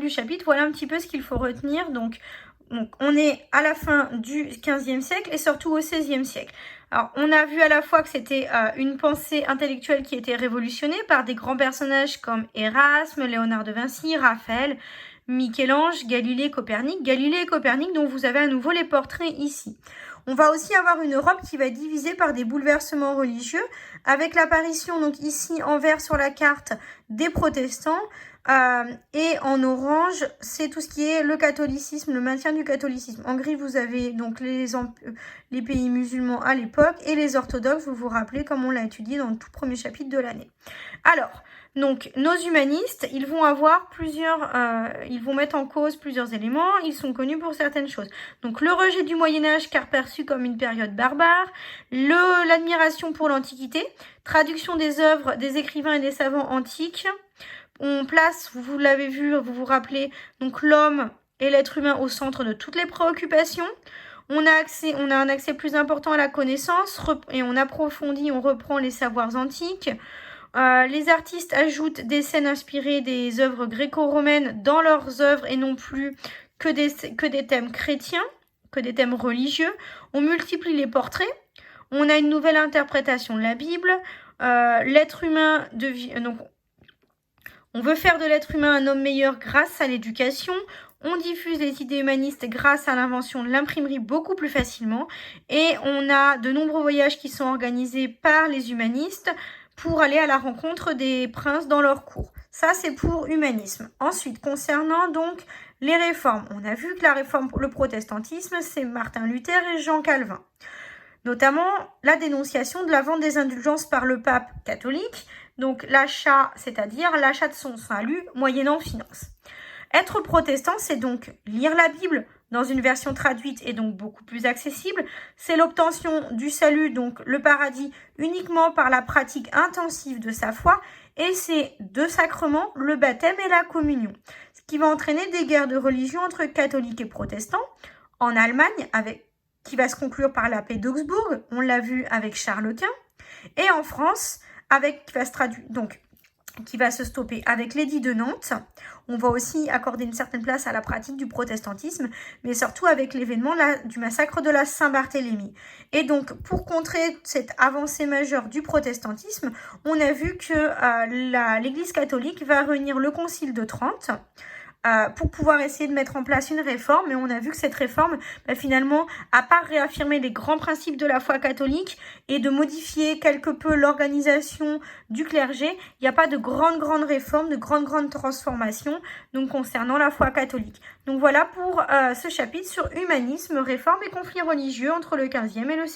du chapitre, voilà un petit peu ce qu'il faut retenir. Donc, on est à la fin du 15e siècle et surtout au 16e siècle. Alors, on a vu à la fois que c'était une pensée intellectuelle qui était révolutionnée par des grands personnages comme Erasme, Léonard de Vinci, Raphaël, Michel-Ange, Galilée, Copernic. Galilée et Copernic, dont vous avez à nouveau les portraits ici. On va aussi avoir une Europe qui va être divisée par des bouleversements religieux, avec l'apparition, donc ici en vert sur la carte, des protestants, et en orange, c'est tout ce qui est le catholicisme, le maintien du catholicisme. En gris, vous avez donc les pays musulmans à l'époque et les orthodoxes, vous vous rappelez, comme on l'a étudié dans le tout premier chapitre de l'année. Alors, donc, nos humanistes, ils vont avoir ils vont mettre en cause plusieurs éléments, ils sont connus pour certaines choses. Donc, le rejet du Moyen-Âge, car perçu comme une période barbare, l'admiration pour l'Antiquité, traduction des œuvres des écrivains et des savants antiques. On place, vous l'avez vu, vous vous rappelez, donc l'homme et l'être humain au centre de toutes les préoccupations. On a un accès plus important à la connaissance et on approfondit, on reprend les savoirs antiques. Les artistes ajoutent des scènes inspirées des œuvres gréco-romaines dans leurs œuvres et non plus que des thèmes chrétiens, que des thèmes religieux. On multiplie les portraits. On a une nouvelle interprétation de la Bible. L'être humain donc on veut faire de l'être humain un homme meilleur grâce à l'éducation. On diffuse les idées humanistes grâce à l'invention de l'imprimerie beaucoup plus facilement. Et on a de nombreux voyages qui sont organisés par les humanistes pour aller à la rencontre des princes dans leur cour. Ça, c'est pour humanisme. Ensuite, concernant donc les réformes, on a vu que la réforme pour le protestantisme, c'est Martin Luther et Jean Calvin. Notamment la dénonciation de la vente des indulgences par le pape catholique, donc l'achat, c'est-à-dire l'achat de son salut moyennant finance. Être protestant, c'est donc lire la Bible dans une version traduite et donc beaucoup plus accessible. C'est l'obtention du salut, donc le paradis, uniquement par la pratique intensive de sa foi. Et c'est deux sacrements, le baptême et la communion. Ce qui va entraîner des guerres de religion entre catholiques et protestants. En Allemagne, qui va se conclure par la paix d'Augsbourg, on l'a vu avec Charles Quint. Et en France, qui va se stopper avec l'édit de Nantes. On va aussi accorder une certaine place à la pratique du protestantisme, mais surtout avec l'événement du massacre de la Saint-Barthélemy. Et donc, pour contrer cette avancée majeure du protestantisme, on a vu que l'Église catholique va réunir le Concile de Trente pour pouvoir essayer de mettre en place une réforme. Et on a vu que cette réforme, finalement, à part réaffirmer les grands principes de la foi catholique et de modifier quelque peu l'organisation du clergé, il n'y a pas de grande réforme, de grande transformation donc concernant la foi catholique. Donc voilà pour ce chapitre sur humanisme, réforme et conflits religieux entre le 15e et le